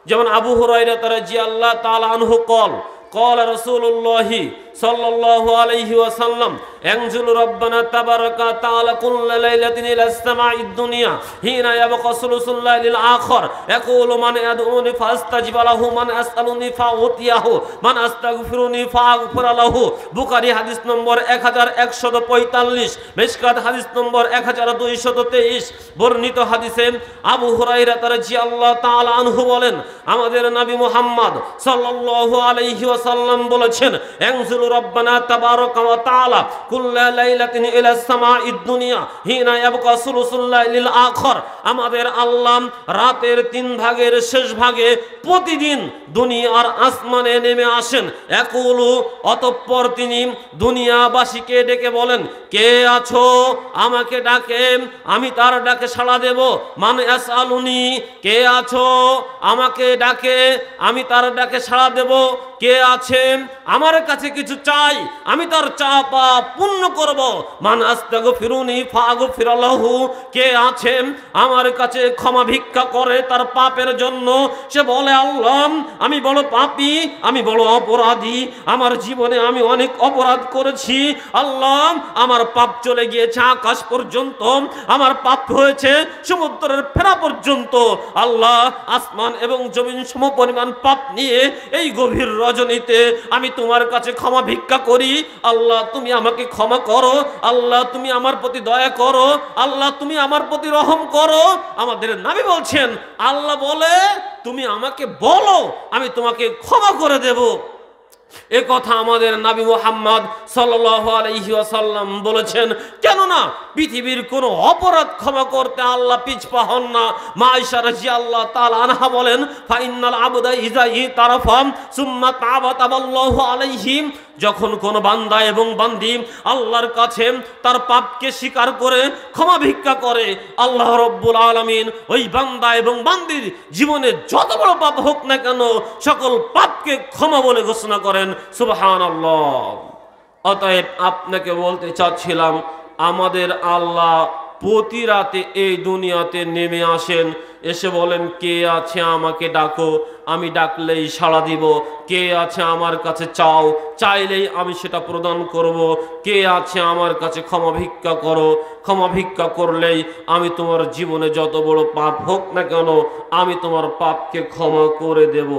যেমন আবু হুরায়রা রাদিয়াল্লাহু তাআলা আনহু قال رسول الله صلى الله عليه وسلم انزل ربنا تبارك وتعالى كل ليلة إلى السماء الدنيا حين يبقى ثلث الليل الآخر يقول من يدعوني فاستجب له من أسألني فأعطيه من أستغفرني فأغفر له বুখারী হাদিস নম্বর 1145 মিশকাত হাদিস নম্বর 1223 বর্ণিত হাদিসে আবু হুরায়রা রাদিয়াল্লাহু তাআলা আনহু বলেন আমাদের নবী মুহাম্মদ সাল্লাল্লাহু আলাইহি ওয়াসাল্লাম বলেছেন انزل ربنا تبارك وتعالى كل ليلة إلى السماء الدنيا حين يبقى ثلث الليل الآخر আমাদের আল্লাহ রাতের 3 ভাগের শেষ ভাগে প্রতিদিন দুনিয়ার আসমানে নেমে আসেন ইয়াকুলু অতঃপর তিনি দুনিয়াবাসীকে ডেকে বলেন কে আছো আমাকে ডাকে আমি তার ডাকে সাড়া দেব মান ইয়াসআলুনি কে আছো আমাকে ডাকে আমি তার ডাকে সাড়া দেব কে আছেন আমার কাছে কিছু চাই আমি তার চাওয়া পূর্ণ করব মান আস্তাগফিরুনি ফাগফিরলাহু কে আছেন আমার কাছে ক্ষমা ভিক্ষা করে তার পাপের জন্য সে বলে আল্লাহ আমি বড় পাপী আমি বড় অপরাধী আমার জীবনে আমি অনেক অপরাধ করেছি আল্লাহ আমার পাপ চলে গিয়েছে আকাশ পর্যন্ত আমার পাপ হয়েছে সমুদ্রের ফেরা পর্যন্ত আল্লাহ আসমান এবং জমিন সমপরিমাণ পাপ নিয়ে এই গভীর রজনীতে আমি তোমার কাছে ক্ষমা ভিক্ষা করি আল্লাহ তুমি আমাকে ক্ষমা করো আল্লাহ তুমি আমার প্রতি দয়া করো আল্লাহ তুমি আমার প্রতি রহম করো আমাদের নবী বলছেন আল্লাহ বলে তুমি আমাকে বলো আমি তোমাকে ক্ষমা করে দেব এ কথা আমাদের নবী মুহাম্মদ সাল্লাল্লাহু আলাইহি ওয়াসাল্লাম বলেছেন কেন না পৃথিবীর কোনো অপরাধ ক্ষমা করতে আল্লাহ পিছপা হন না মা আয়েশা রাদিয়াল্লাহু তাআলা আনহা বলেন ফাইনাল আবদা ইযা ইতারাফাম সুম্মা তাবা তাবাল্লাহু আলাইহিম যখন কোন বান্দা এবং বান্দী আল্লাহর কাছে তার পাপকে স্বীকার করে ক্ষমা ভিক্ষা করে আল্লাহ রাব্বুল আলামিন ওই বান্দা এবং বান্দির জীবনে যত বড় পাপ হোক না কেন সকল পাপকে ক্ষমা বলে ঘোষণা করেন সুবহানাল্লাহ অতএব আপনাকে বলতে চাচ্ছিলাম আমাদের আল্লাহ প্রতি রাতে এই দুনিয়াতে নেমে আসেন এসে বলেন কে আছে আমাকে ডাকো আমি ডাকলেই সাড়া দিব কে আছে আমার কাছে চাও চাইলেই আমি সেটা প্রদান করব কে আছে আমার কাছে ক্ষমা ভিক্ষা করো ক্ষমা ভিক্ষা করলেই আমি তোমার জীবনে যত বড় পাপ হোক না কেন আমি তোমার পাপকে ক্ষমা করে দেব